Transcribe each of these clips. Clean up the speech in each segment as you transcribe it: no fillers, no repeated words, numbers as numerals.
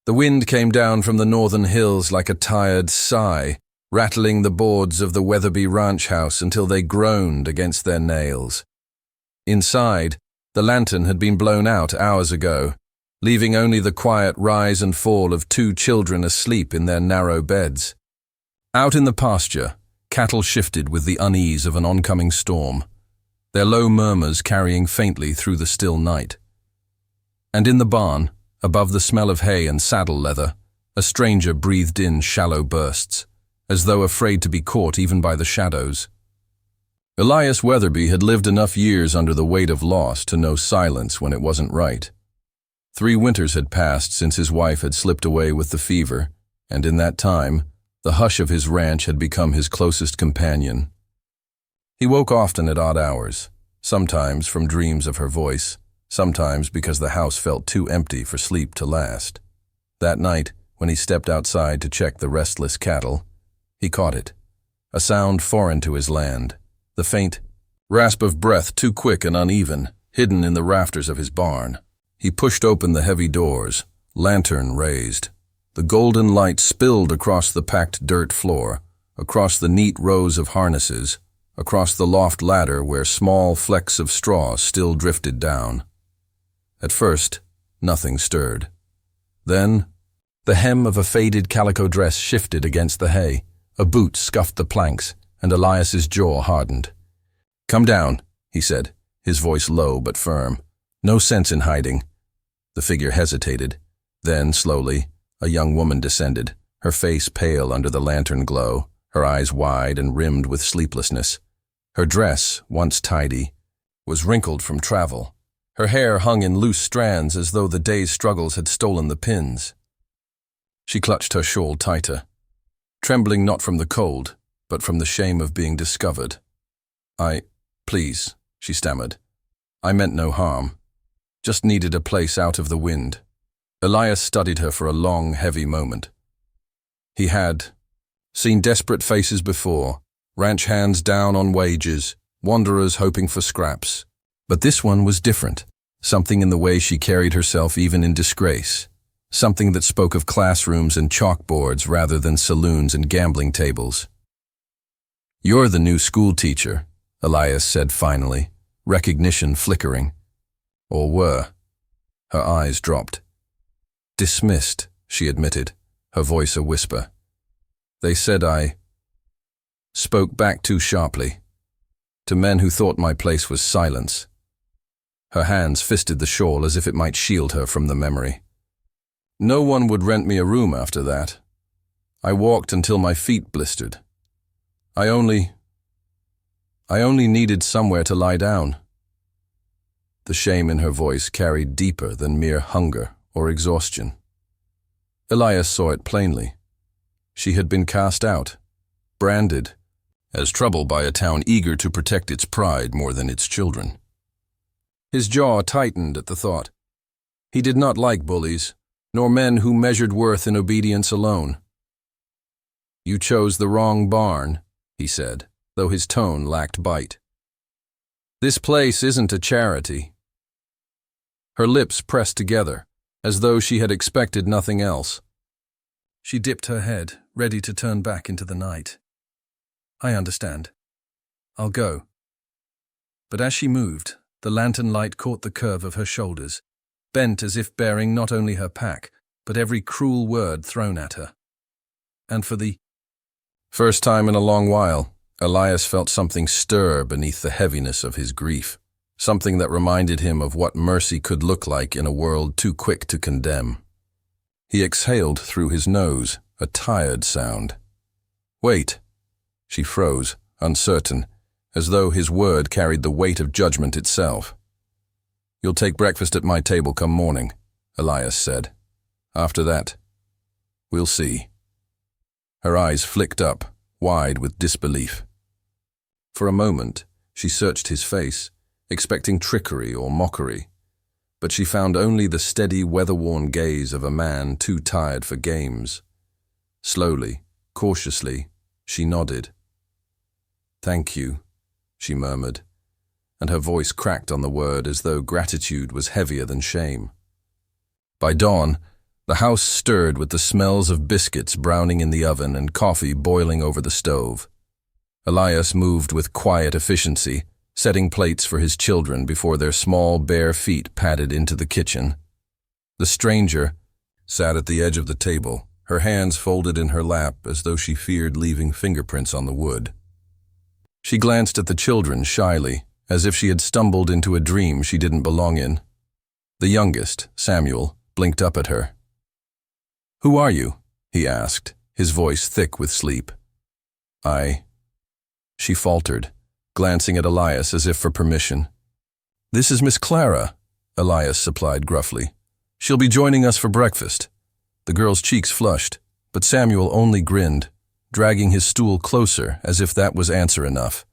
The wind came down from the northern hills like a tired sigh, rattling the boards of the Weatherby ranch house until they groaned against their nails. Inside, the lantern had been blown out hours ago, leaving only the quiet rise and fall of two children asleep in their narrow beds. Out in the pasture, cattle shifted with the unease of an oncoming storm, their low murmurs carrying faintly through the still night. And in the barn, above the smell of hay and saddle leather, a stranger breathed in shallow bursts, as though afraid to be caught even by the shadows. Elias Weatherby had lived enough years under the weight of loss to know silence when it wasn't right. 3 winters had passed since his wife had slipped away with the fever, and in that time, the hush of his ranch had become his closest companion. He woke often at odd hours, sometimes from dreams of her voice, sometimes because the house felt too empty for sleep to last. That night, when he stepped outside to check the restless cattle, he caught it, a sound foreign to his land, the faint rasp of breath too quick and uneven, hidden in the rafters of his barn. He pushed open the heavy doors, lantern raised. The golden light spilled across the packed dirt floor, across the neat rows of harnesses, across the loft ladder where small flecks of straw still drifted down. At first, nothing stirred. Then, the hem of a faded calico dress shifted against the hay, a boot scuffed the planks, and Elias's jaw hardened. "Come down," he said, his voice low but firm. "No sense in hiding." The figure hesitated. Then, slowly, a young woman descended, her face pale under the lantern glow, her eyes wide and rimmed with sleeplessness. Her dress, once tidy, was wrinkled from travel. Her hair hung in loose strands as though the day's struggles had stolen the pins. She clutched her shawl tighter, trembling not from the cold, but from the shame of being discovered. Please," she stammered. "I meant no harm. Just needed a place out of the wind." Elias studied her for a long, heavy moment. He had seen desperate faces before, ranch hands down on wages, wanderers hoping for scraps. But this one was different, something in the way she carried herself even in disgrace, something that spoke of classrooms and chalkboards rather than saloons and gambling tables. "You're the new school teacher," Elias said finally, recognition flickering. Or were. Her eyes dropped. "Dismissed," she admitted, her voice a whisper. "They said I spoke back too sharply. To men who thought my place was silence." Her hands fisted the shawl as if it might shield her from the memory. "No one would rent me a room after that. I walked until my feet blistered. I only needed somewhere to lie down." The shame in her voice carried deeper than mere hunger or exhaustion. Elias saw it plainly. She had been cast out, branded as trouble by a town eager to protect its pride more than its children. His jaw tightened at the thought. He did not like bullies, nor men who measured worth in obedience alone. "You chose the wrong barn," he said, though his tone lacked bite. "This place isn't a charity." Her lips pressed together, as though she had expected nothing else. She dipped her head, ready to turn back into the night. "I understand. I'll go." But as she moved, the lantern light caught the curve of her shoulders, bent as if bearing not only her pack, but every cruel word thrown at her. And for the first time in a long while, Elias felt something stir beneath the heaviness of his grief, something that reminded him of what mercy could look like in a world too quick to condemn. He exhaled through his nose, a tired sound. "Wait." She froze, uncertain, as though his word carried the weight of judgment itself. "You'll take breakfast at my table come morning," Elias said. "After that, we'll see." Her eyes flicked up, wide with disbelief. For a moment, she searched his face, expecting trickery or mockery, but she found only the steady, weather-worn gaze of a man too tired for games. Slowly, cautiously, she nodded. "Thank you," she murmured, and her voice cracked on the word as though gratitude was heavier than shame. By dawn, The house stirred with the smells of biscuits browning in the oven and coffee boiling over the stove. Elias moved with quiet efficiency, setting plates for his children before their small, bare feet padded into the kitchen. The stranger sat at the edge of the table, her hands folded in her lap as though she feared leaving fingerprints on the wood. She glanced at the children shyly, as if she had stumbled into a dream she didn't belong in. The youngest, Samuel, blinked up at her. "Who are you?" he asked, his voice thick with sleep. She faltered, glancing at Elias as if for permission. "This is Miss Clara," Elias supplied gruffly. "She'll be joining us for breakfast." The girl's cheeks flushed, but Samuel only grinned, dragging his stool closer as if that was answer enough.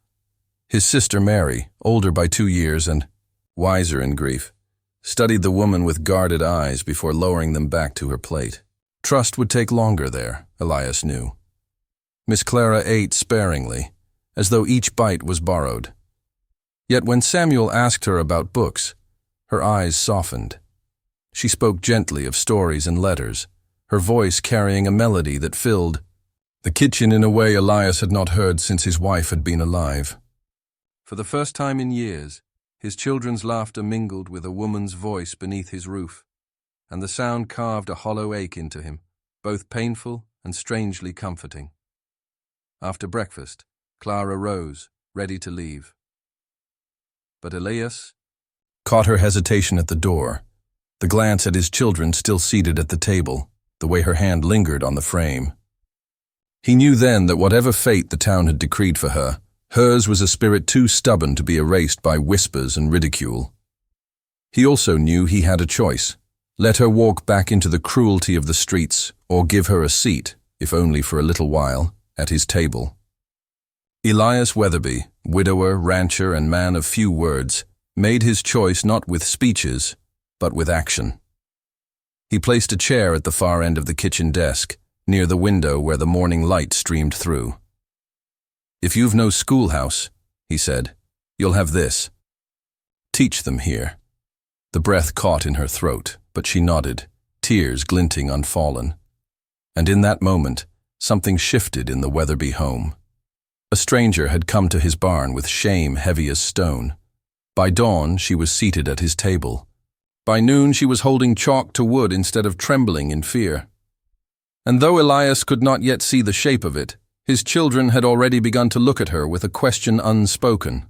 His sister Mary, older by 2 years and wiser in grief, studied the woman with guarded eyes before lowering them back to her plate. Trust would take longer there, Elias knew. Miss Clara ate sparingly, as though each bite was borrowed. Yet when Samuel asked her about books, her eyes softened. She spoke gently of stories and letters, her voice carrying a melody that filled the kitchen in a way Elias had not heard since his wife had been alive. For the first time in years, his children's laughter mingled with a woman's voice beneath his roof, and the sound carved a hollow ache into him, both painful and strangely comforting. After breakfast, Clara rose, ready to leave. But Elias caught her hesitation at the door, the glance at his children still seated at the table, the way her hand lingered on the frame. He knew then that whatever fate the town had decreed for her, hers was a spirit too stubborn to be erased by whispers and ridicule. He also knew he had a choice. Let her walk back into the cruelty of the streets, or give her a seat, if only for a little while, at his table. Elias Weatherby, widower, rancher, and man of few words, made his choice not with speeches, but with action. He placed a chair at the far end of the kitchen desk, near the window where the morning light streamed through. "If you've no schoolhouse," he said, "you'll have this. Teach them here." The breath caught in her throat, but she nodded, tears glinting unfallen. And in that moment, something shifted in the Weatherby home. A stranger had come to his barn with shame heavy as stone. By dawn, she was seated at his table. By noon, she was holding chalk to wood instead of trembling in fear. And though Elias could not yet see the shape of it, his children had already begun to look at her with a question unspoken,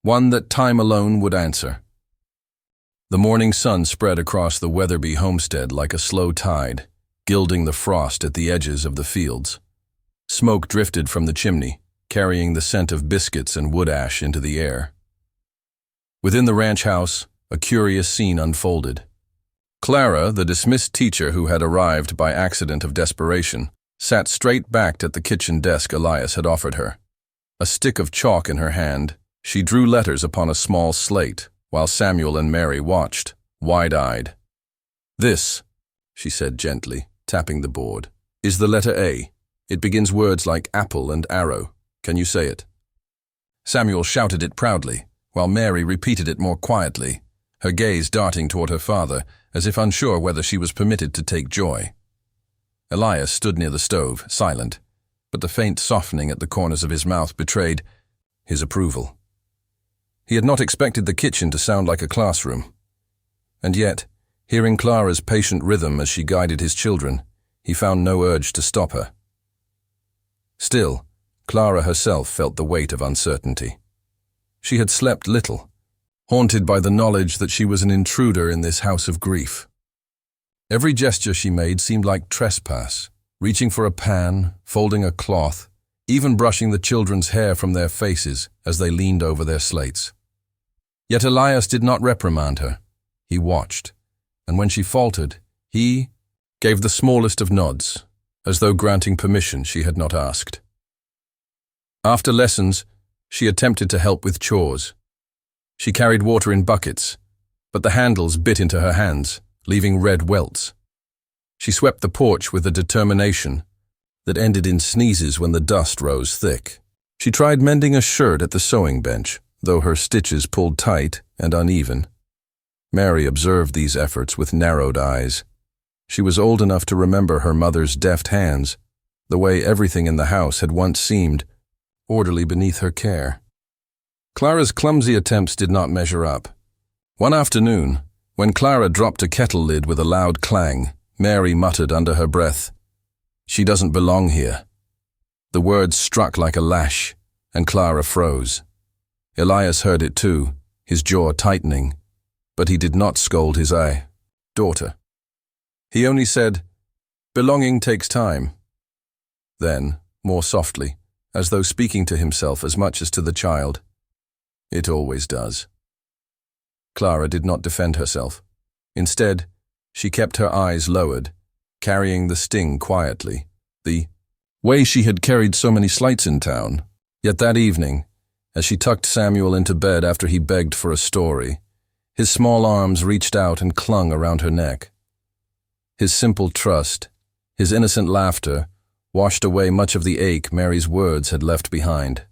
one that time alone would answer. The morning sun spread across the Weatherby homestead like a slow tide, gilding the frost at the edges of the fields. Smoke drifted from the chimney, carrying the scent of biscuits and wood ash into the air. Within the ranch house, a curious scene unfolded. Clara, the dismissed teacher who had arrived by accident of desperation, sat straight-backed at the kitchen desk Elias had offered her. A stick of chalk in her hand, she drew letters upon a small slate, while Samuel and Mary watched, wide-eyed. "This," she said gently, tapping the board, "is the letter A. It begins words like apple and arrow. Can you say it?" Samuel shouted it proudly, while Mary repeated it more quietly, her gaze darting toward her father, as if unsure whether she was permitted to take joy. Elias stood near the stove, silent, but the faint softening at the corners of his mouth betrayed his approval. He had not expected the kitchen to sound like a classroom. And yet, hearing Clara's patient rhythm as she guided his children, he found no urge to stop her. Still, Clara herself felt the weight of uncertainty. She had slept little, haunted by the knowledge that she was an intruder in this house of grief. Every gesture she made seemed like trespass, reaching for a pan, folding a cloth, even brushing the children's hair from their faces as they leaned over their slates. Yet Elias did not reprimand her. He watched, and when she faltered, he gave the smallest of nods, as though granting permission she had not asked. After lessons, she attempted to help with chores. She carried water in buckets, but the handles bit into her hands, leaving red welts. She swept the porch with a determination that ended in sneezes when the dust rose thick. She tried mending a shirt at the sewing bench, though her stitches pulled tight and uneven. Mary observed these efforts with narrowed eyes. She was old enough to remember her mother's deft hands, the way everything in the house had once seemed orderly beneath her care. Clara's clumsy attempts did not measure up. One afternoon, when Clara dropped a kettle lid with a loud clang, Mary muttered under her breath, "She doesn't belong here." The words struck like a lash, and Clara froze. Elias heard it too, his jaw tightening, but he did not scold his daughter. He only said, "Belonging takes time." Then, more softly, as though speaking to himself as much as to the child, "It always does." Clara did not defend herself. Instead, she kept her eyes lowered, carrying the sting quietly, the way she had carried so many slights in town. Yet that evening, as she tucked Samuel into bed after he begged for a story, his small arms reached out and clung around her neck. His simple trust, his innocent laughter, washed away much of the ache Mary's words had left behind.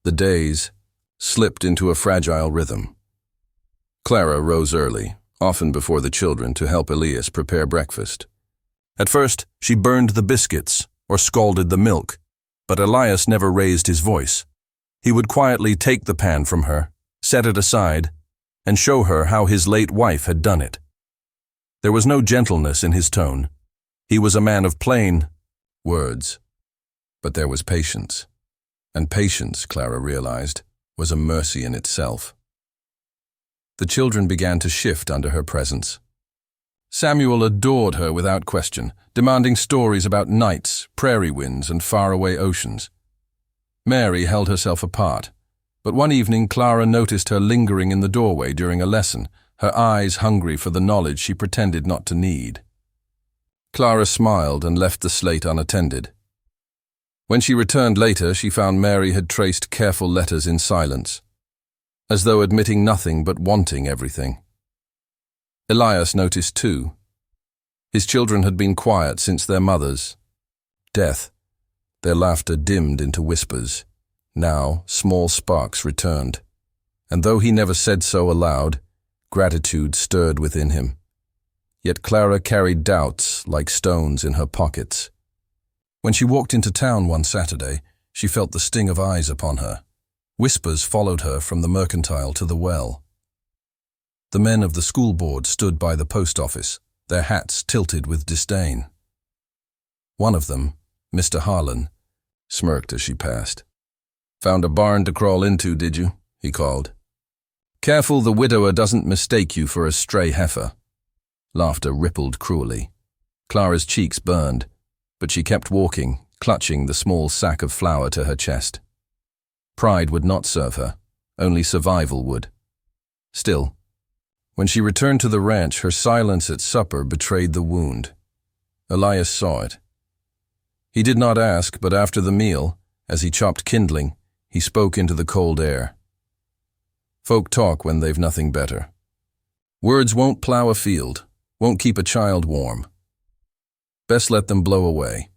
The days slipped into a fragile rhythm. Clara rose early, often before the children, to help Elias prepare breakfast. At first, she burned the biscuits or scalded the milk, but Elias never raised his voice. He would quietly take the pan from her, set it aside, and show her how his late wife had done it. There was no gentleness in his tone. He was a man of plain words. But there was patience. And patience, Clara realized, was a mercy in itself. The children began to shift under her presence. Samuel adored her without question, demanding stories about nights, prairie winds, and faraway oceans. Mary held herself apart, but one evening Clara noticed her lingering in the doorway during a lesson, her eyes hungry for the knowledge she pretended not to need. Clara smiled and left the slate unattended. When she returned later, she found Mary had traced careful letters in silence, as though admitting nothing but wanting everything. Elias noticed too. His children had been quiet since their mother's death. Their laughter dimmed into whispers. Now, small sparks returned, and though he never said so aloud, gratitude stirred within him. Yet Clara carried doubts like stones in her pockets. When she walked into town one Saturday, she felt the sting of eyes upon her. Whispers followed her from the mercantile to the well. The men of the school board stood by the post office, their hats tilted with disdain. One of them, Mr. Harlan, smirked as she passed. "Found a barn to crawl into, did you?" he called. "Careful the widower doesn't mistake you for a stray heifer." Laughter rippled cruelly. Clara's cheeks burned, but she kept walking, clutching the small sack of flour to her chest. Pride would not serve her, only survival would. Still, when she returned to the ranch, her silence at supper betrayed the wound. Elias saw it. He did not ask, but after the meal, as he chopped kindling, he spoke into the cold air. Folk talk when they've nothing better. Words won't plow a field, won't keep a child warm. Best let them blow away.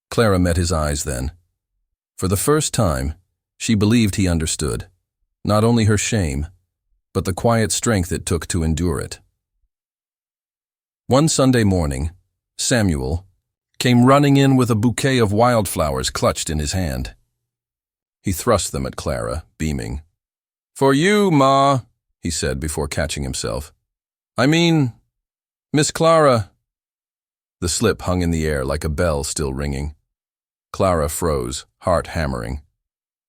Clara met his eyes then. For the first time, she believed he understood, not only her shame, but the quiet strength it took to endure it. One Sunday morning, Samuel came running in with a bouquet of wildflowers clutched in his hand. He thrust them at Clara, beaming. "For you, Ma," he said before catching himself. "I mean, Miss Clara." The slip hung in the air like a bell still ringing. Clara froze, heart hammering.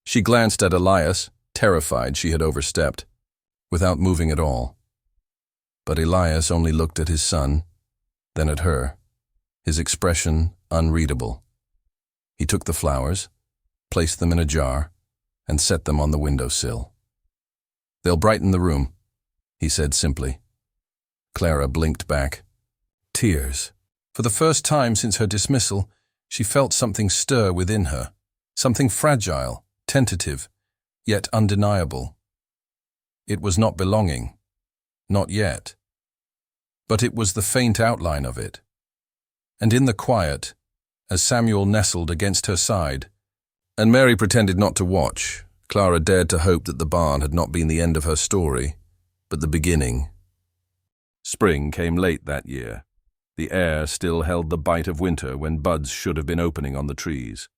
She glanced at Elias, terrified she had overstepped, without moving at all. But Elias only looked at his son, then at her, his expression unreadable. He took the flowers, placed them in a jar, and set them on the windowsill. "They'll brighten the room," he said simply. Clara blinked back. Tears. For the first time since her dismissal, she felt something stir within her, something fragile, tentative, yet undeniable. It was not belonging, not yet, but it was the faint outline of it. And in the quiet, as Samuel nestled against her side, and Mary pretended not to watch, Clara dared to hope that the barn had not been the end of her story, but the beginning. Spring came late that year. The air still held the bite of winter when buds should have been opening on the trees.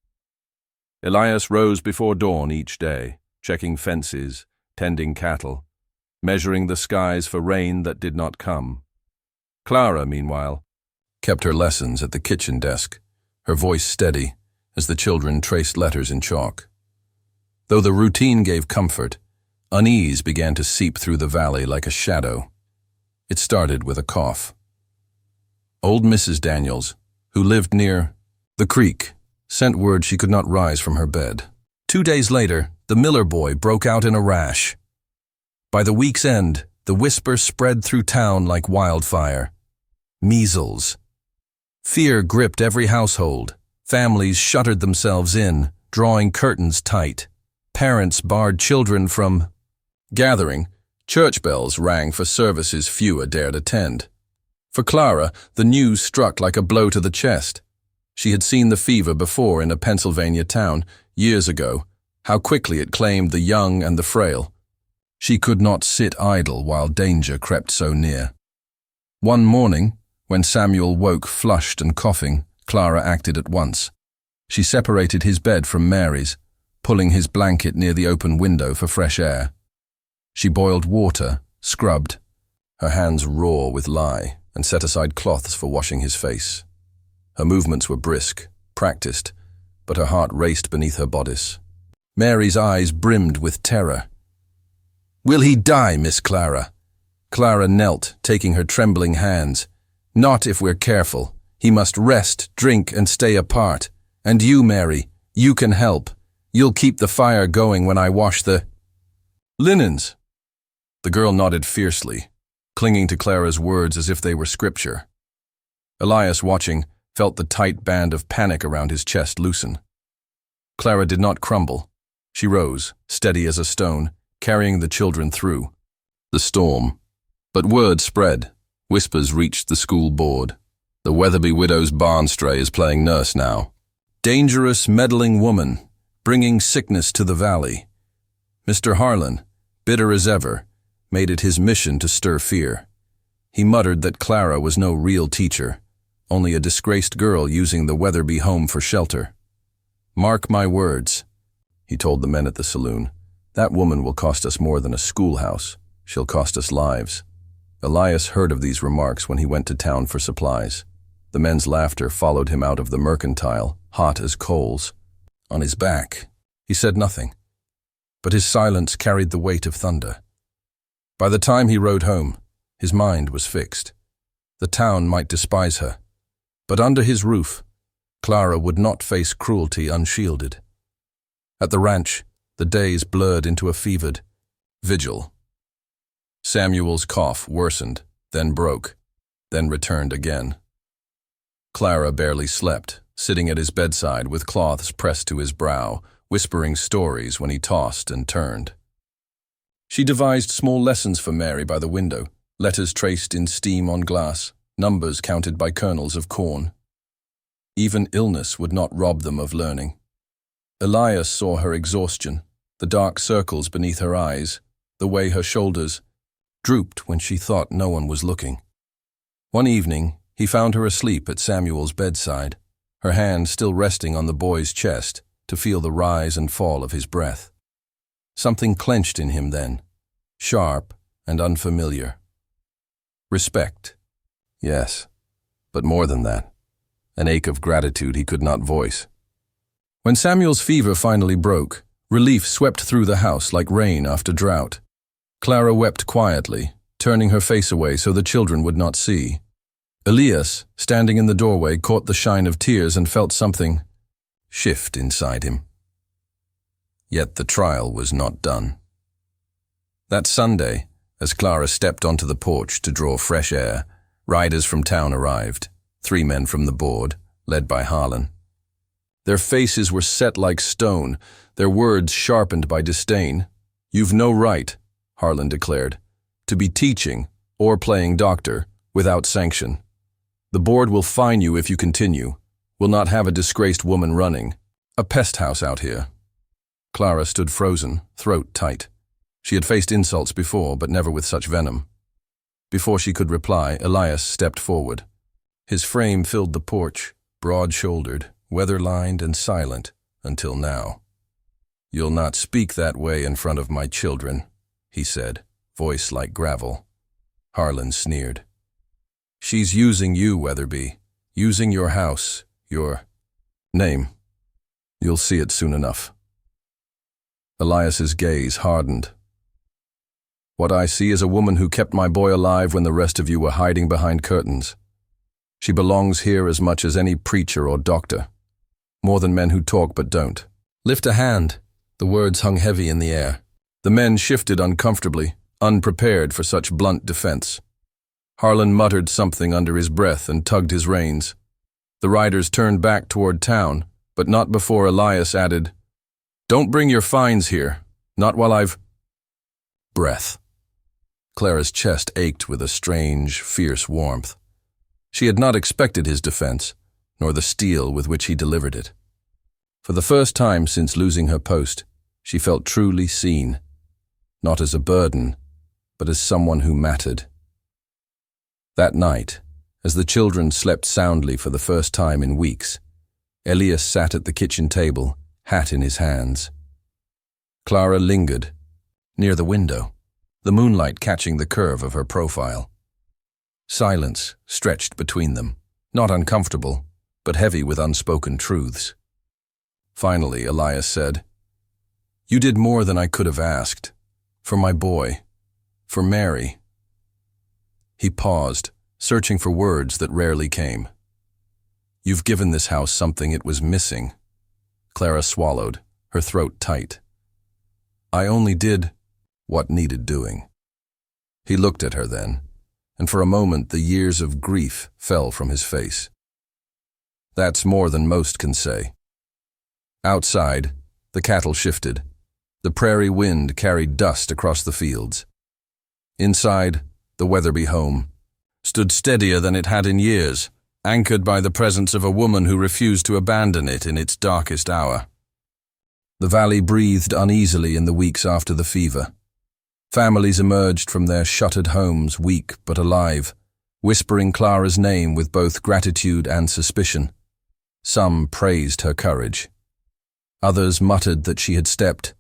Elias rose before dawn each day, checking fences, tending cattle, measuring the skies for rain that did not come. Clara, meanwhile, kept her lessons at the kitchen desk, her voice steady as the children traced letters in chalk. Though the routine gave comfort, unease began to seep through the valley like a shadow. It started with a cough. Old Mrs. Daniels, who lived near the creek, sent word she could not rise from her bed. 2 days later, the Miller boy broke out in a rash. By the week's end, the whisper spread through town like wildfire. Measles. Fear gripped every household. Families shuttered themselves in, drawing curtains tight. Parents barred children from gathering. Church bells rang for services fewer dared attend. For Clara, the news struck like a blow to the chest. She had seen the fever before in a Pennsylvania town, years ago, how quickly it claimed the young and the frail. She could not sit idle while danger crept so near. One morning, when Samuel woke flushed and coughing, Clara acted at once. She separated his bed from Mary's, pulling his blanket near the open window for fresh air. She boiled water, scrubbed, her hands raw with lye, and set aside cloths for washing his face. Her movements were brisk, practiced, but her heart raced beneath her bodice. Mary's eyes brimmed with terror. "Will he die, Miss Clara?" Clara knelt, taking her trembling hands. "Not if we're careful. He must rest, drink, and stay apart. And you, Mary, you can help. You'll keep the fire going when I wash the linens." The girl nodded fiercely, clinging to Clara's words as if they were scripture. Elias, watching, felt the tight band of panic around his chest loosen. Clara did not crumble. She rose, steady as a stone, carrying the children through the storm. But word spread. Whispers reached the school board. The Weatherby widow's barn stray is playing nurse now. Dangerous, meddling woman, bringing sickness to the valley. Mr. Harlan, bitter as ever, made it his mission to stir fear. He muttered that Clara was no real teacher, only a disgraced girl using the Weatherby home for shelter. "Mark my words," he told the men at the saloon. "That woman will cost us more than a schoolhouse. She'll cost us lives." Elias heard of these remarks when he went to town for supplies. The men's laughter followed him out of the mercantile, hot as coals. On his back, he said nothing, but his silence carried the weight of thunder. By the time he rode home, his mind was fixed. The town might despise her, but under his roof, Clara would not face cruelty unshielded. At the ranch, the days blurred into a fevered vigil. Samuel's cough worsened, then broke, then returned again. Clara barely slept, sitting at his bedside with cloths pressed to his brow, whispering stories when he tossed and turned. She devised small lessons for Mary by the window, letters traced in steam on glass, numbers counted by kernels of corn. Even illness would not rob them of learning. Elias saw her exhaustion, the dark circles beneath her eyes, the way her shoulders drooped when she thought no one was looking. One evening, he found her asleep at Samuel's bedside, her hand still resting on the boy's chest to feel the rise and fall of his breath. Something clenched in him then, sharp and unfamiliar. Respect. Yes, but more than that, an ache of gratitude he could not voice. When Samuel's fever finally broke, relief swept through the house like rain after drought. Clara wept quietly, turning her face away so the children would not see. Elias, standing in the doorway, caught the shine of tears and felt something shift inside him. Yet the trial was not done. That Sunday, as Clara stepped onto the porch to draw fresh air, riders from town arrived, 3 men from the board, led by Harlan. Their faces were set like stone, their words sharpened by disdain. "You've no right," Harlan declared, "to be teaching or playing doctor without sanction. The board will fine you if you continue. We'll not have a disgraced woman running a pest house out here." Clara stood frozen, throat tight. She had faced insults before, but never with such venom. Before she could reply, Elias stepped forward. His frame filled the porch, broad-shouldered, weather-lined and silent, until now. "You'll not speak that way in front of my children," he said, voice like gravel. Harlan sneered. "She's using you, Weatherby, using your house, your name. You'll see it soon enough." Elias's gaze hardened. "What I see is a woman who kept my boy alive when the rest of you were hiding behind curtains. She belongs here as much as any preacher or doctor, more than men who talk but don't. Lift a hand." The words hung heavy in the air. The men shifted uncomfortably, unprepared for such blunt defense. Harlan muttered something under his breath and tugged his reins. The riders turned back toward town, but not before Elias added, "Don't bring your fines here, not while I've—" Breath. Clara's chest ached with a strange, fierce warmth. She had not expected his defense, nor the steel with which he delivered it. For the first time since losing her post, she felt truly seen, not as a burden, but as someone who mattered. That night, as the children slept soundly for the first time in weeks, Elias sat at the kitchen table, hat in his hands. Clara lingered, near the window, the moonlight catching the curve of her profile. Silence stretched between them, not uncomfortable, but heavy with unspoken truths. Finally, Elias said, "You did more than I could have asked. For my boy. For Mary." He paused, searching for words that rarely came. "You've given this house something it was missing." Clara swallowed, her throat tight. "I only did what needed doing." He looked at her then, and for a moment the years of grief fell from his face. "That's more than most can say." Outside, the cattle shifted. The prairie wind carried dust across the fields. Inside, the Weatherby home stood steadier than it had in years, anchored by the presence of a woman who refused to abandon it in its darkest hour. The valley breathed uneasily in the weeks after the fever. Families emerged from their shuttered homes, weak but alive, whispering Clara's name with both gratitude and suspicion. Some praised her courage. Others muttered that she had stepped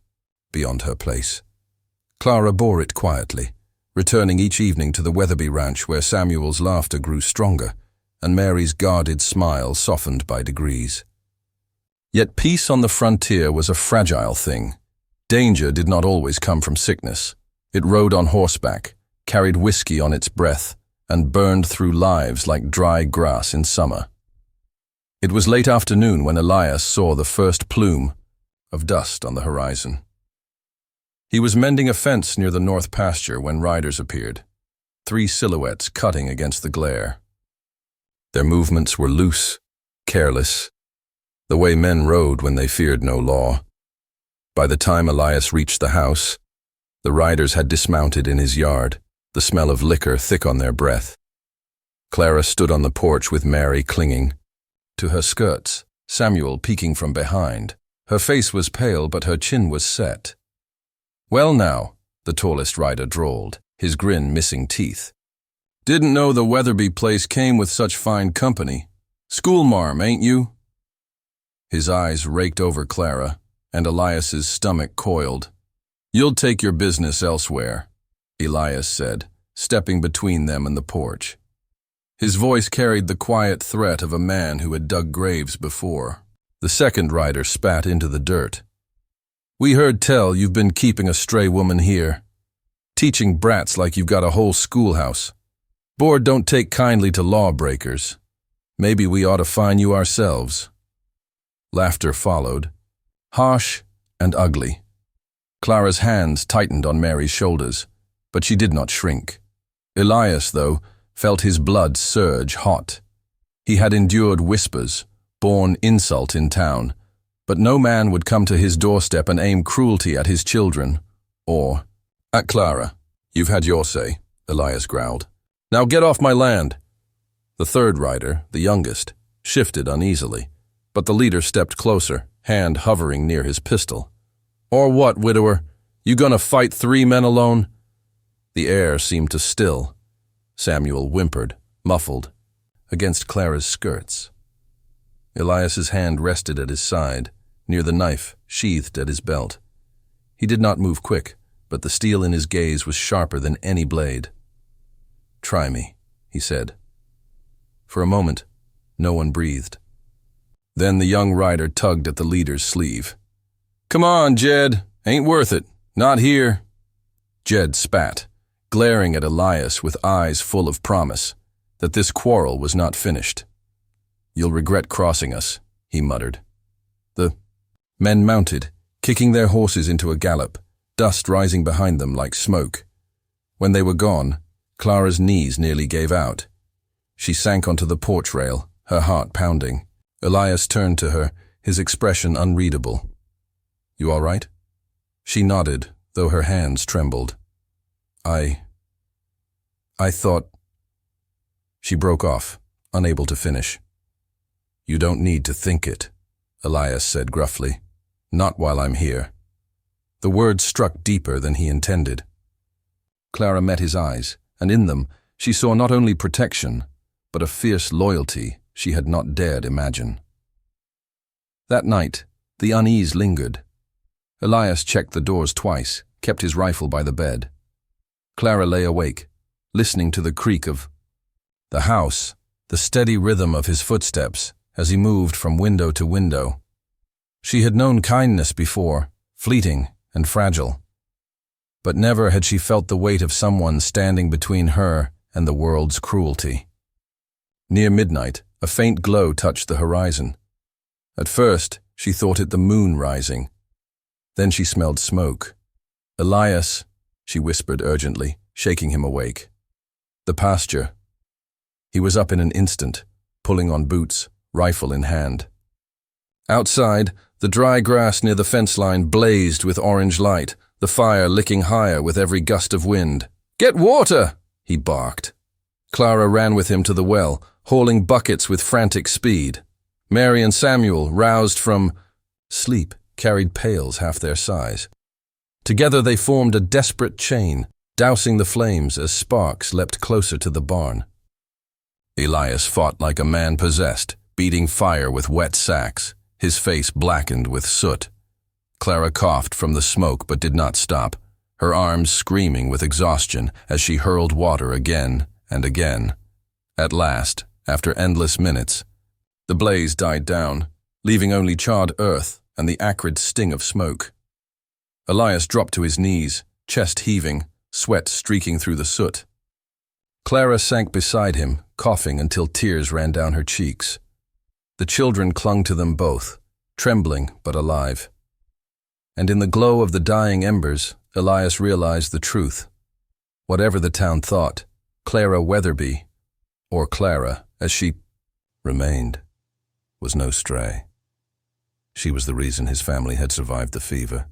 beyond her place. Clara bore it quietly, returning each evening to the Weatherby ranch where Samuel's laughter grew stronger and Mary's guarded smile softened by degrees. Yet peace on the frontier was a fragile thing. Danger did not always come from sickness. It rode on horseback, carried whiskey on its breath, and burned through lives like dry grass in summer. It was late afternoon when Elias saw the first plume of dust on the horizon. He was mending a fence near the north pasture when riders appeared, 3 silhouettes cutting against the glare. Their movements were loose, careless, the way men rode when they feared no law. By the time Elias reached the house, the riders had dismounted in his yard, the smell of liquor thick on their breath. Clara stood on the porch with Mary clinging to her skirts, Samuel peeking from behind. Her face was pale, but her chin was set. "Well now," the tallest rider drawled, his grin missing teeth. "Didn't know the Weatherby place came with such fine company. Schoolmarm, ain't you?" His eyes raked over Clara, and Elias's stomach coiled. "You'll take your business elsewhere," Elias said, stepping between them and the porch. His voice carried the quiet threat of a man who had dug graves before. The second rider spat into the dirt. "We heard tell you've been keeping a stray woman here, teaching brats like you've got a whole schoolhouse. Board don't take kindly to lawbreakers. Maybe we ought to fine you ourselves." Laughter followed, harsh and ugly. Clara's hands tightened on Mary's shoulders, but she did not shrink. Elias, though, felt his blood surge hot. He had endured whispers, borne insult in town, but no man would come to his doorstep and aim cruelty at his children, or at Clara. "You've had your say," Elias growled. "Now get off my land." The third rider, the youngest, shifted uneasily, but the leader stepped closer, hand hovering near his pistol. "Or what, widower? You gonna fight 3 men alone?" The air seemed to still. Samuel whimpered, muffled, against Clara's skirts. Elias's hand rested at his side, near the knife sheathed at his belt. He did not move quick, but the steel in his gaze was sharper than any blade. "Try me," he said. For a moment, no one breathed. Then the young rider tugged at the leader's sleeve. "Come on, Jed. Ain't worth it. Not here." Jed spat, glaring at Elias with eyes full of promise that this quarrel was not finished. "You'll regret crossing us," he muttered. The men mounted, kicking their horses into a gallop, dust rising behind them like smoke. When they were gone, Clara's knees nearly gave out. She sank onto the porch rail, her heart pounding. Elias turned to her, his expression unreadable. "You all right?" She nodded, though her hands trembled. I thought—" She broke off, unable to finish. "You don't need to think it," Elias said gruffly. "Not while I'm here." The words struck deeper than he intended. Clara met his eyes, and in them she saw not only protection, but a fierce loyalty she had not dared imagine. That night, the unease lingered. Elias checked the doors twice, kept his rifle by the bed. Clara lay awake, listening to the creak of the house, the steady rhythm of his footsteps as he moved from window to window. She had known kindness before, fleeting and fragile. But never had she felt the weight of someone standing between her and the world's cruelty. Near midnight, a faint glow touched the horizon. At first, she thought it the moon rising. Then she smelled smoke. "Elias," she whispered urgently, shaking him awake. "The pasture." He was up in an instant, pulling on boots, rifle in hand. Outside, the dry grass near the fence line blazed with orange light, the fire licking higher with every gust of wind. "Get water!" he barked. Clara ran with him to the well, hauling buckets with frantic speed. Mary and Samuel, roused from sleep, carried pails half their size. Together they formed a desperate chain, dousing the flames as sparks leapt closer to the barn. Elias fought like a man possessed, beating fire with wet sacks, his face blackened with soot. Clara coughed from the smoke but did not stop, her arms screaming with exhaustion as she hurled water again and again. At last, after endless minutes, the blaze died down, leaving only charred earth and the acrid sting of smoke. Elias dropped to his knees, chest heaving, sweat streaking through the soot. Clara sank beside him, coughing until tears ran down her cheeks. The children clung to them both, trembling but alive. And in the glow of the dying embers, Elias realized the truth. Whatever the town thought, Clara Weatherby, or Clara as she remained, was no stray. She was the reason his family had survived the fever.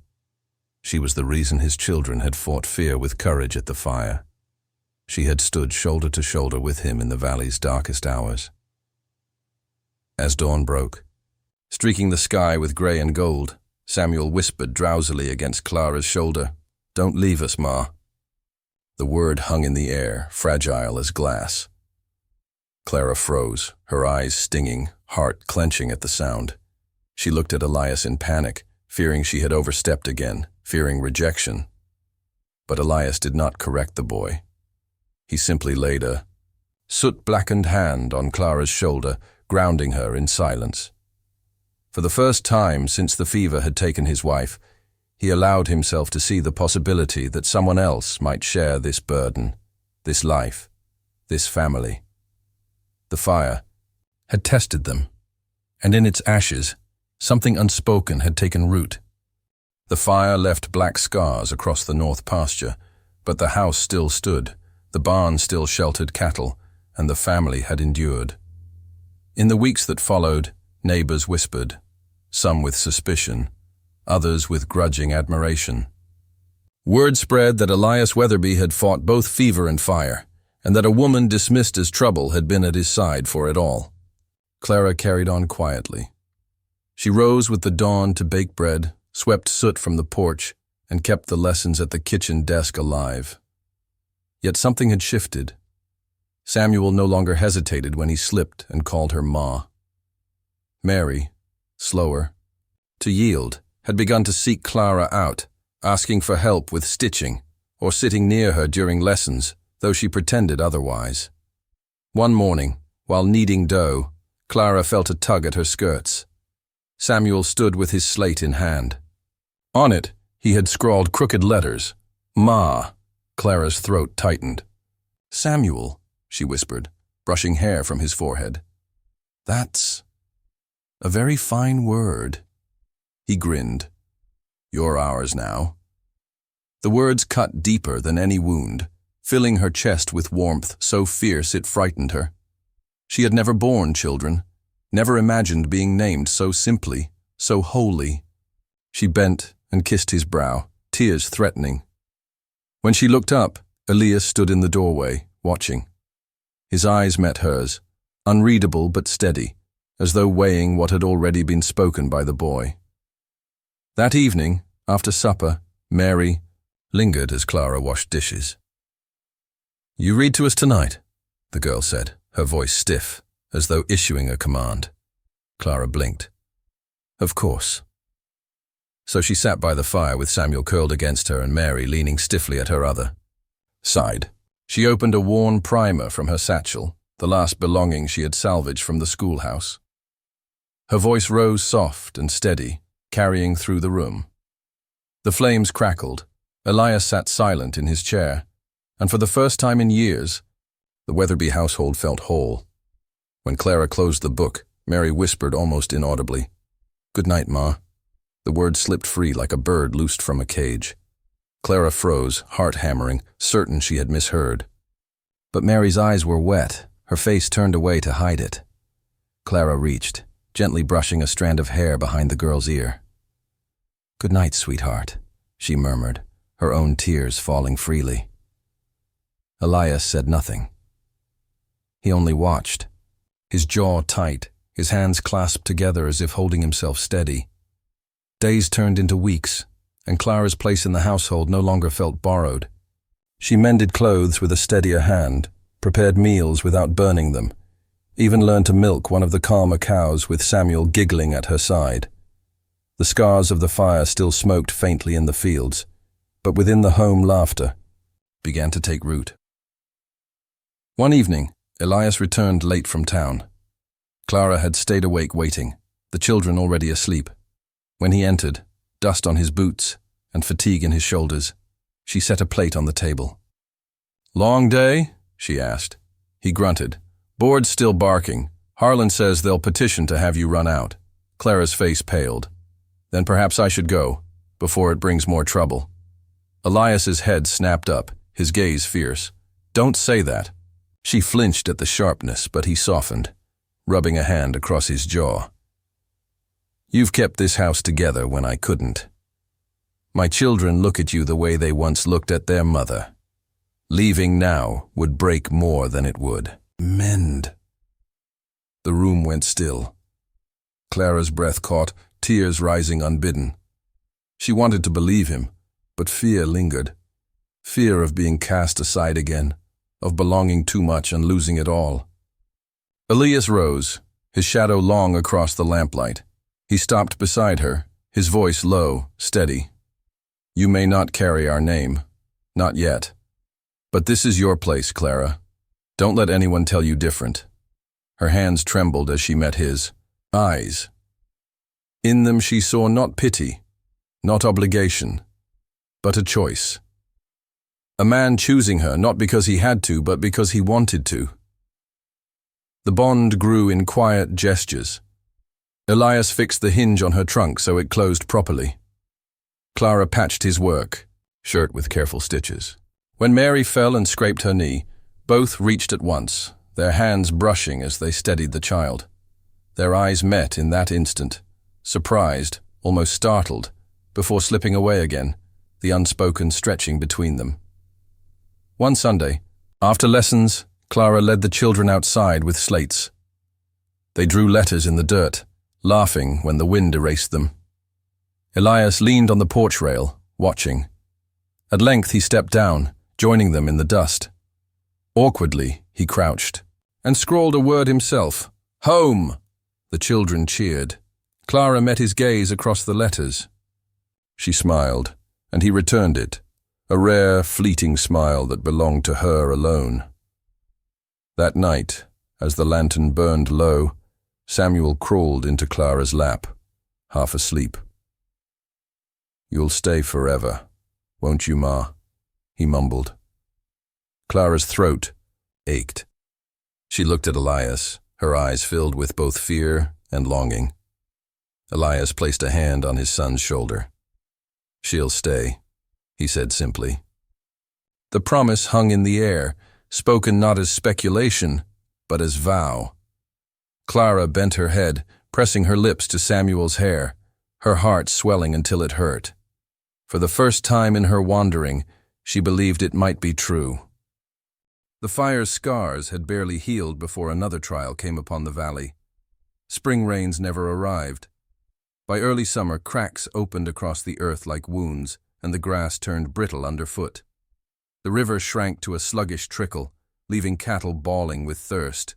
She was the reason his children had fought fear with courage at the fire. She had stood shoulder to shoulder with him in the valley's darkest hours. As dawn broke, streaking the sky with gray and gold, Samuel whispered drowsily against Clara's shoulder, "Don't leave us, Ma." The word hung in the air, fragile as glass. Clara froze, her eyes stinging, heart clenching at the sound. She looked at Elias in panic, fearing she had overstepped again, fearing rejection. But Elias did not correct the boy. He simply laid a soot-blackened hand on Clara's shoulder, grounding her in silence. For the first time since the fever had taken his wife, he allowed himself to see the possibility that someone else might share this burden, this life, this family. The fire had tested them, and in its ashes, something unspoken had taken root. The fire left black scars across the north pasture, but the house still stood, the barn still sheltered cattle, and the family had endured. In the weeks that followed, neighbors whispered, some with suspicion, others with grudging admiration. Word spread that Elias Weatherby had fought both fever and fire, and that a woman dismissed as trouble had been at his side for it all. Clara carried on quietly. She rose with the dawn to bake bread, swept soot from the porch, and kept the lessons at the kitchen desk alive. Yet something had shifted. Samuel no longer hesitated when he slipped and called her Ma. Mary, slower, to yield, had begun to seek Clara out, asking for help with stitching, or sitting near her during lessons, though she pretended otherwise. One morning, while kneading dough, Clara felt a tug at her skirts. Samuel stood with his slate in hand. On it, he had scrawled crooked letters. Ma. Clara's throat tightened. Samuel, she whispered, brushing hair from his forehead. That's a very fine word. He grinned. You're ours now. The words cut deeper than any wound, filling her chest with warmth so fierce it frightened her. She had never borne children, never imagined being named so simply, so wholly. She bent and kissed his brow, tears threatening. When she looked up, Elias stood in the doorway, watching. His eyes met hers, unreadable but steady, as though weighing what had already been spoken by the boy. That evening, after supper, Mary lingered as Clara washed dishes. You read to us tonight, the girl said, her voice stiff, as though issuing a command. Clara blinked. Of course. So she sat by the fire with Samuel curled against her and Mary leaning stiffly at her other side. She opened a worn primer from her satchel, the last belonging she had salvaged from the schoolhouse. Her voice rose soft and steady, carrying through the room. The flames crackled. Elias sat silent in his chair, and for the first time in years, the Weatherby household felt whole. When Clara closed the book, Mary whispered almost inaudibly, "Good night, Ma." The word slipped free like a bird loosed from a cage. Clara froze, heart hammering, certain she had misheard. But Mary's eyes were wet, her face turned away to hide it. Clara reached, gently brushing a strand of hair behind the girl's ear. "Good night, sweetheart," she murmured, her own tears falling freely. Elias said nothing. He only watched, his jaw tight, his hands clasped together as if holding himself steady. Days turned into weeks, and Clara's place in the household no longer felt borrowed. She mended clothes with a steadier hand, prepared meals without burning them, even learned to milk one of the calmer cows with Samuel giggling at her side. The scars of the fire still smoked faintly in the fields, but within the home laughter began to take root. One evening, Elias returned late from town. Clara had stayed awake waiting, the children already asleep. When he entered, dust on his boots and fatigue in his shoulders, she set a plate on the table. "Long day?" she asked. He grunted. "Board's still barking. Harlan says they'll petition to have you run out." Clara's face paled. "Then perhaps I should go, before it brings more trouble." Elias's head snapped up, his gaze fierce. "Don't say that." She flinched at the sharpness, but he softened, rubbing a hand across his jaw. "You've kept this house together when I couldn't. My children look at you the way they once looked at their mother. Leaving now would break more than it would mend." The room went still. Clara's breath caught, tears rising unbidden. She wanted to believe him, but fear lingered. Fear of being cast aside again, of belonging too much and losing it all. Elias rose, his shadow long across the lamplight. He stopped beside her, his voice low, steady. "You may not carry our name, not yet. But this is your place, Clara. Don't let anyone tell you different." Her hands trembled as she met his eyes. In them she saw not pity, not obligation, but a choice. A man choosing her not because he had to, but because he wanted to. The bond grew in quiet gestures. Elias fixed the hinge on her trunk so it closed properly. Clara patched his work, shirt with careful stitches. When Mary fell and scraped her knee, both reached at once, their hands brushing as they steadied the child. Their eyes met in that instant, surprised, almost startled, before slipping away again, the unspoken stretching between them. One Sunday, after lessons, Clara led the children outside with slates. They drew letters in the dirt, laughing when the wind erased them. Elias leaned on the porch rail, watching. At length he stepped down, joining them in the dust. Awkwardly, he crouched and scrawled a word himself. Home! The children cheered. Clara met his gaze across the letters. She smiled, and he returned it, a rare, fleeting smile that belonged to her alone. That night, as the lantern burned low, Samuel crawled into Clara's lap, half asleep. "You'll stay forever, won't you, Ma?" he mumbled. Clara's throat ached. She looked at Elias, her eyes filled with both fear and longing. Elias placed a hand on his son's shoulder. "She'll stay," he said simply. The promise hung in the air, spoken not as speculation, but as vow. Clara bent her head, pressing her lips to Samuel's hair, her heart swelling until it hurt. For the first time in her wandering, she believed it might be true. The fire's scars had barely healed before another trial came upon the valley. Spring rains never arrived. By early summer, cracks opened across the earth like wounds, and the grass turned brittle underfoot. The river shrank to a sluggish trickle, leaving cattle bawling with thirst.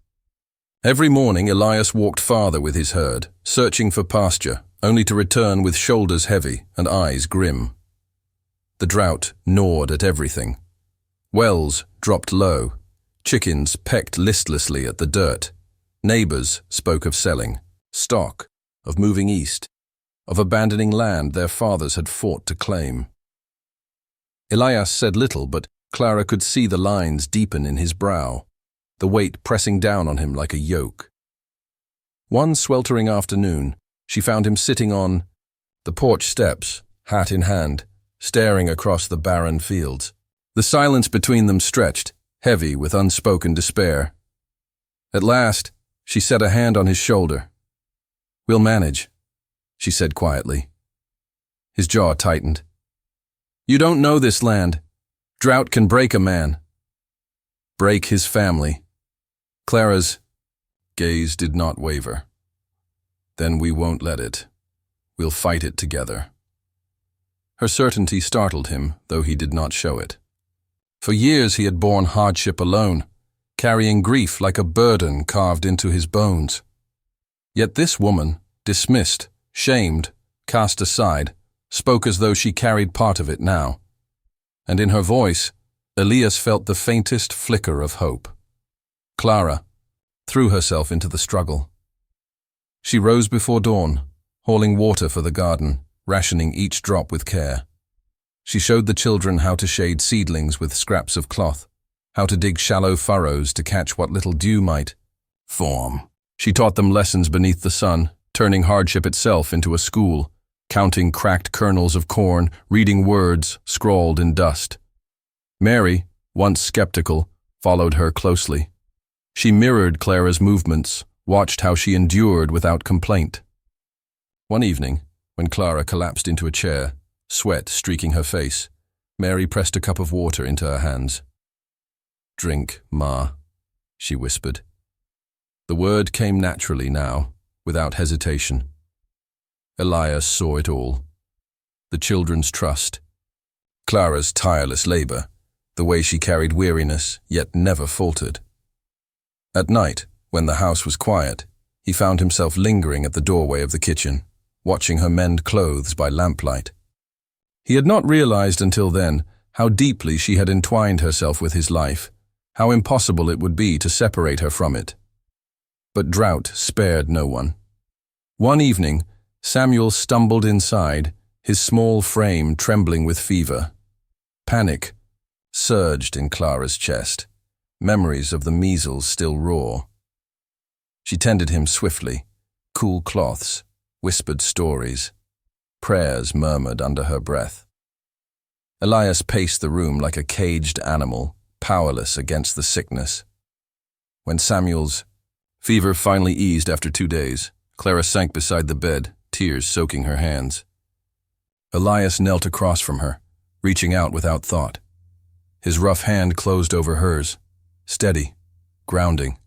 Every morning Elias walked farther with his herd, searching for pasture, only to return with shoulders heavy and eyes grim. The drought gnawed at everything. Wells dropped low. Chickens pecked listlessly at the dirt. Neighbors spoke of selling stock, of moving east, of abandoning land their fathers had fought to claim. Elias said little, but Clara could see the lines deepen in his brow, the weight pressing down on him like a yoke. One sweltering afternoon, she found him sitting on the porch steps, hat in hand, staring across the barren fields. The silence between them stretched, heavy with unspoken despair. At last, she set a hand on his shoulder. "We'll manage," she said quietly. His jaw tightened. "You don't know this land. Drought can break a man." Break his family. Clara's gaze did not waver. "Then we won't let it. We'll fight it together." Her certainty startled him, though he did not show it. For years he had borne hardship alone, carrying grief like a burden carved into his bones. Yet this woman, dismissed, shamed, cast aside, spoke as though she carried part of it now. And in her voice, Elias felt the faintest flicker of hope. Clara threw herself into the struggle. She rose before dawn, hauling water for the garden, rationing each drop with care. She showed the children how to shade seedlings with scraps of cloth, how to dig shallow furrows to catch what little dew might form. She taught them lessons beneath the sun, turning hardship itself into a school, counting cracked kernels of corn, reading words scrawled in dust. Mary, once skeptical, followed her closely. She mirrored Clara's movements, watched how she endured without complaint. One evening, when Clara collapsed into a chair, sweat streaking her face, Mary pressed a cup of water into her hands. "Drink, Ma," she whispered. The word came naturally now, without hesitation. Elias saw it all. The children's trust, Clara's tireless labor, the way she carried weariness, yet never faltered. At night, when the house was quiet, he found himself lingering at the doorway of the kitchen, watching her mend clothes by lamplight. He had not realized until then how deeply she had entwined herself with his life, how impossible it would be to separate her from it. But drought spared no one. One evening, Samuel stumbled inside, his small frame trembling with fever. Panic surged in Clara's chest, memories of the measles still raw. She tended him swiftly, cool cloths, whispered stories, prayers murmured under her breath. Elias paced the room like a caged animal, powerless against the sickness. When Samuel's fever finally eased after 2 days, Clara sank beside the bed, tears soaking her hands. Elias knelt across from her, reaching out without thought. His rough hand closed over hers, steady, grounding.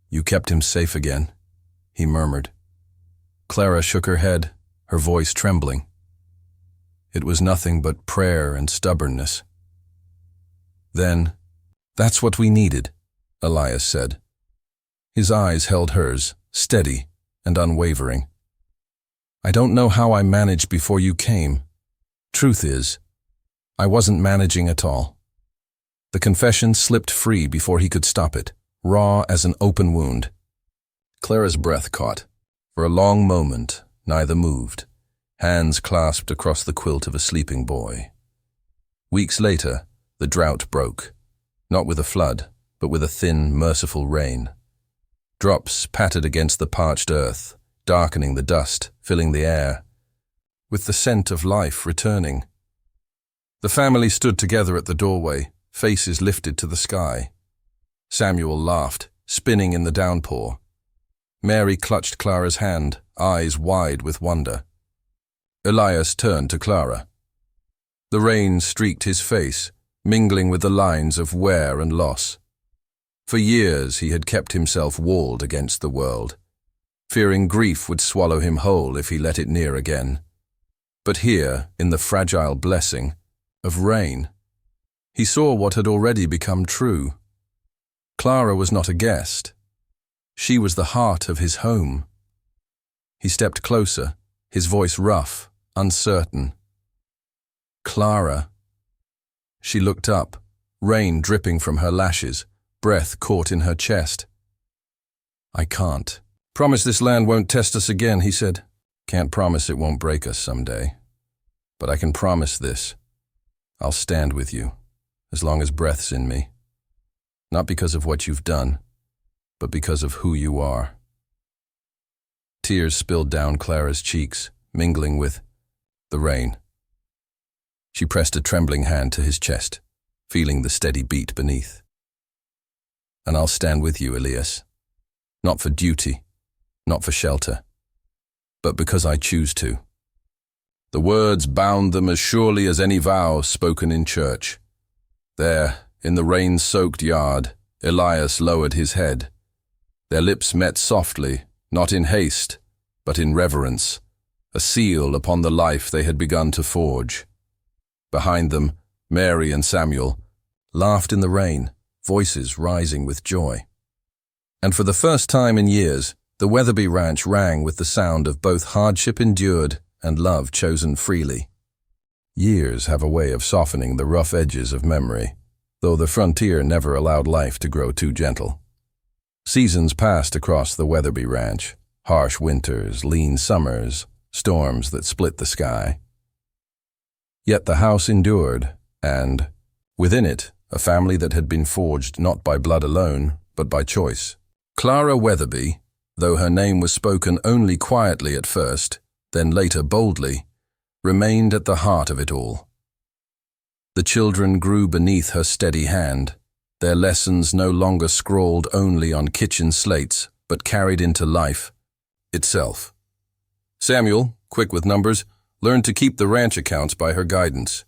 "You kept him safe again," he murmured. Clara shook her head, her voice trembling. It was nothing but prayer and stubbornness. Then, That's what we needed, Elias said. His eyes held hers, steady and unwavering. I don't know how I managed before you came. Truth is, I wasn't managing at all. The confession slipped free before he could stop it, raw as an open wound. Clara's breath caught. For a long moment, neither moved, hands clasped across the quilt of a sleeping boy. Weeks later, the drought broke, not with a flood, but with a thin, merciful rain. Drops pattered against the parched earth, darkening the dust, filling the air, with the scent of life returning. The family stood together at the doorway, faces lifted to the sky. Samuel laughed, spinning in the downpour. Mary clutched Clara's hand, eyes wide with wonder. Elias turned to Clara. The rain streaked his face, mingling with the lines of wear and loss. For years he had kept himself walled against the world, fearing grief would swallow him whole if he let it near again. But here, in the fragile blessing of rain, he saw what had already become true. Clara was not a guest. She was the heart of his home. He stepped closer, his voice rough, uncertain. Clara. She looked up, rain dripping from her lashes, breath caught in her chest. I can't. Promise this land won't test us again, he said. Can't promise it won't break us someday. But I can promise this. I'll stand with you, as long as breath's in me. Not because of what you've done, but because of who you are. Tears spilled down Clara's cheeks, mingling with the rain. She pressed a trembling hand to his chest, feeling the steady beat beneath. And I'll stand with you, Elias. Not for duty, not for shelter, but because I choose to. The words bound them as surely as any vow spoken in church. There, in the rain-soaked yard, Elias lowered his head. Their lips met softly, not in haste, but in reverence, a seal upon the life they had begun to forge. Behind them, Mary and Samuel laughed in the rain, voices rising with joy. And for the first time in years, the Weatherby ranch rang with the sound of both hardship endured and love chosen freely. Years have a way of softening the rough edges of memory, though the frontier never allowed life to grow too gentle. Seasons passed across the Weatherby ranch, harsh winters, lean summers, storms that split the sky. Yet the house endured, and, within it, a family that had been forged not by blood alone, but by choice. Clara Weatherby, though her name was spoken only quietly at first, then later boldly, remained at the heart of it all. The children grew beneath her steady hand, their lessons no longer scrawled only on kitchen slates, but carried into life itself. Samuel, quick with numbers, learned to keep the ranch accounts by her guidance.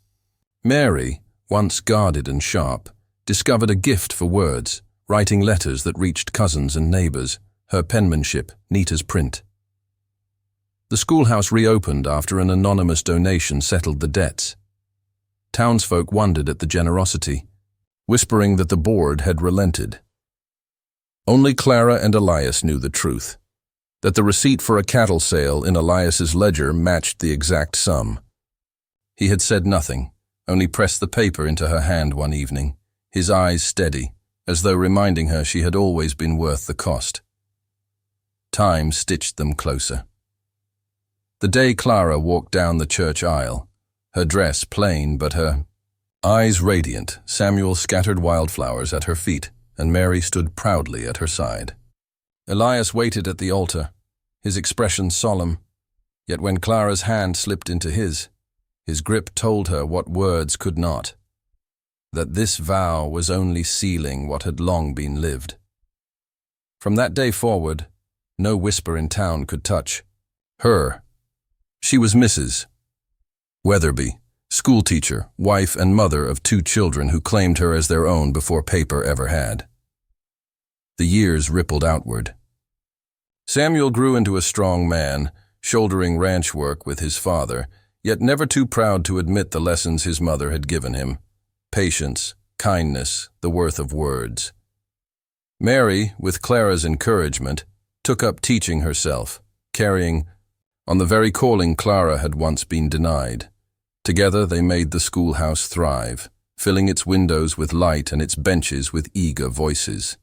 Mary, once guarded and sharp, discovered a gift for words, writing letters that reached cousins and neighbors, her penmanship neat as print. The schoolhouse reopened after an anonymous donation settled the debts. Townsfolk wondered at the generosity, whispering that the board had relented. Only Clara and Elias knew the truth, that the receipt for a cattle sale in Elias's ledger matched the exact sum. He had said nothing, only pressed the paper into her hand one evening, his eyes steady, as though reminding her she had always been worth the cost. Time stitched them closer. The day Clara walked down the church aisle, her dress plain but her eyes radiant, Samuel scattered wildflowers at her feet, and Mary stood proudly at her side. Elias waited at the altar, his expression solemn, yet when Clara's hand slipped into his grip told her what words could not, that this vow was only sealing what had long been lived. From that day forward, no whisper in town could touch her. She was Mrs. Weatherby, schoolteacher, wife and mother of 2 children who claimed her as their own before paper ever had. The years rippled outward. Samuel grew into a strong man, shouldering ranch work with his father, yet never too proud to admit the lessons his mother had given him: patience, kindness, the worth of words. Mary, with Clara's encouragement, took up teaching herself, carrying on the very calling Clara had once been denied. Together they made the schoolhouse thrive, filling its windows with light and its benches with eager voices.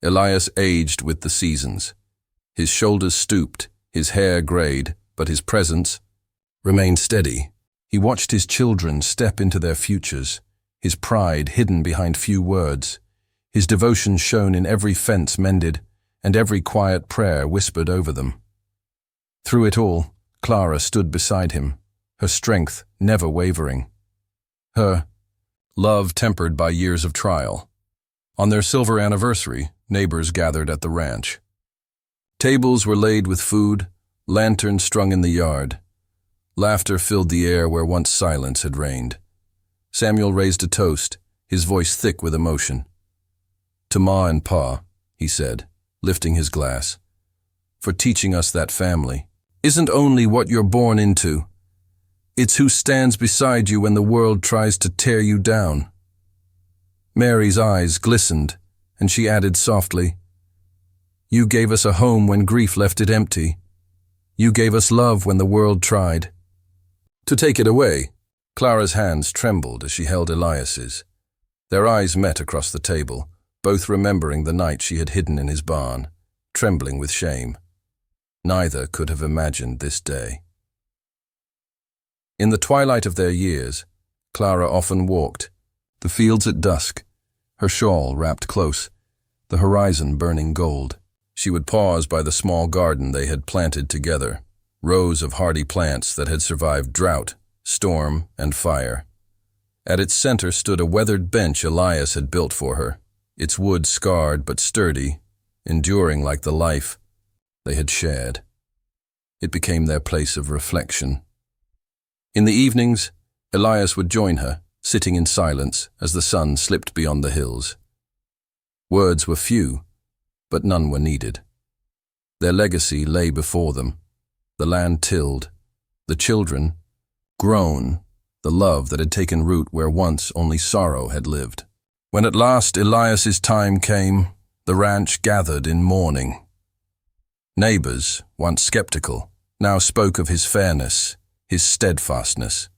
Elias aged with the seasons. His shoulders stooped, his hair grayed, but his presence remained steady. He watched his children step into their futures, his pride hidden behind few words, his devotion shown in every fence mended, and every quiet prayer whispered over them. Through it all, Clara stood beside him, her strength never wavering, her love tempered by years of trial. On their silver anniversary, neighbors gathered at the ranch. Tables were laid with food, lanterns strung in the yard. Laughter filled the air where once silence had reigned. Samuel raised a toast, his voice thick with emotion. "To Ma and Pa," he said, lifting his glass, "for teaching us that family isn't only what you're born into. It's who stands beside you when the world tries to tear you down." Mary's eyes glistened, and she added softly, "You gave us a home when grief left it empty. You gave us love when the world tried." To take it away, Clara's hands trembled as she held Elias's. Their eyes met across the table, both remembering the night she had hidden in his barn, trembling with shame. Neither could have imagined this day. In the twilight of their years, Clara often walked the fields at dusk, her shawl wrapped close, the horizon burning gold. She would pause by the small garden they had planted together, rows of hardy plants that had survived drought, storm, and fire. At its center stood a weathered bench Elias had built for her, its wood scarred but sturdy, enduring like the life they had shared. It became their place of reflection. In the evenings, Elias would join her, sitting in silence as the sun slipped beyond the hills. Words were few, but none were needed. Their legacy lay before them, the land tilled, the children grown, the love that had taken root where once only sorrow had lived. When at last Elias's time came, the ranch gathered in mourning. Neighbors, once skeptical, now spoke of his fairness, his steadfastness.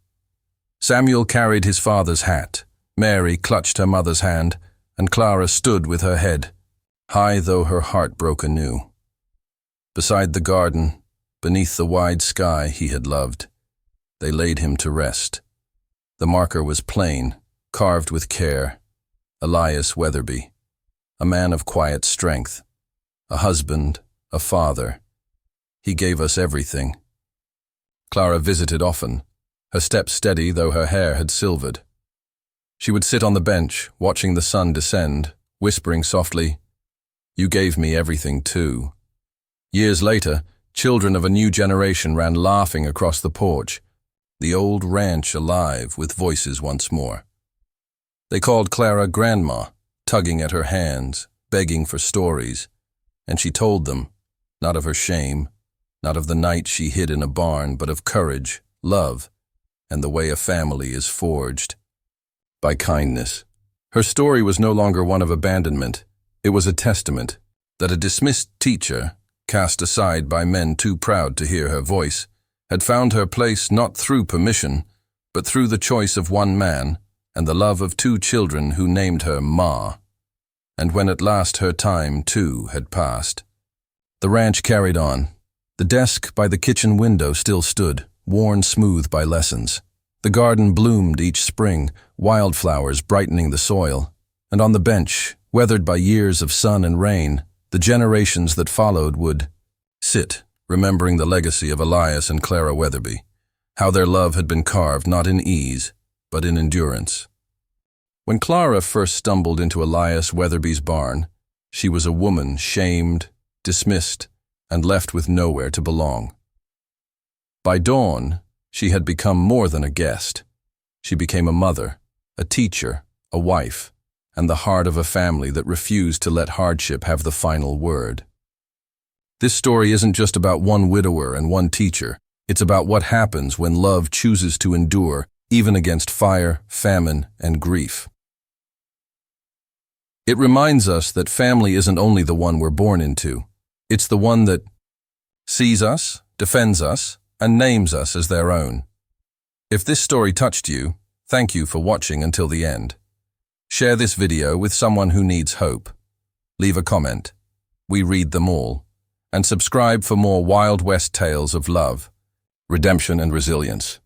Samuel carried his father's hat, Mary clutched her mother's hand, and Clara stood with her head, high though her heart broke anew. Beside the garden, beneath the wide sky he had loved, they laid him to rest. The marker was plain, carved with care. Elias Weatherby, a man of quiet strength, a husband, a father. He gave us everything. Clara visited often, her steps steady though her hair had silvered. She would sit on the bench, watching the sun descend, whispering softly, "You gave me everything too." Years later, children of a new generation ran laughing across the porch, the old ranch alive with voices once more. They called Clara Grandma, tugging at her hands, begging for stories, and she told them, not of her shame, not of the night she hid in a barn, but of courage, love, and the way a family is forged by kindness. Her story was no longer one of abandonment. It was a testament that a dismissed teacher, cast aside by men too proud to hear her voice, had found her place not through permission, but through the choice of one man and the love of two children who named her Ma. And when at last her time, too, had passed, the ranch carried on. The desk by the kitchen window still stood, worn smooth by lessons. The garden bloomed each spring, wildflowers brightening the soil, and on the bench, weathered by years of sun and rain, the generations that followed would sit, remembering the legacy of Elias and Clara Weatherby, how their love had been carved not in ease, but in endurance. When Clara first stumbled into Elias Weatherby's barn, she was a woman shamed, dismissed, and left with nowhere to belong. By dawn, she had become more than a guest. She became a mother, a teacher, a wife, and the heart of a family that refused to let hardship have the final word. This story isn't just about one widower and one teacher. It's about what happens when love chooses to endure, even against fire, famine, and grief. It reminds us that family isn't only the one we're born into. It's the one that sees us, defends us, and names us as their own. If this story touched you, thank you for watching until the end. Share this video with someone who needs hope. Leave a comment. We read them all. And subscribe for more Wild West tales of love, redemption, and resilience.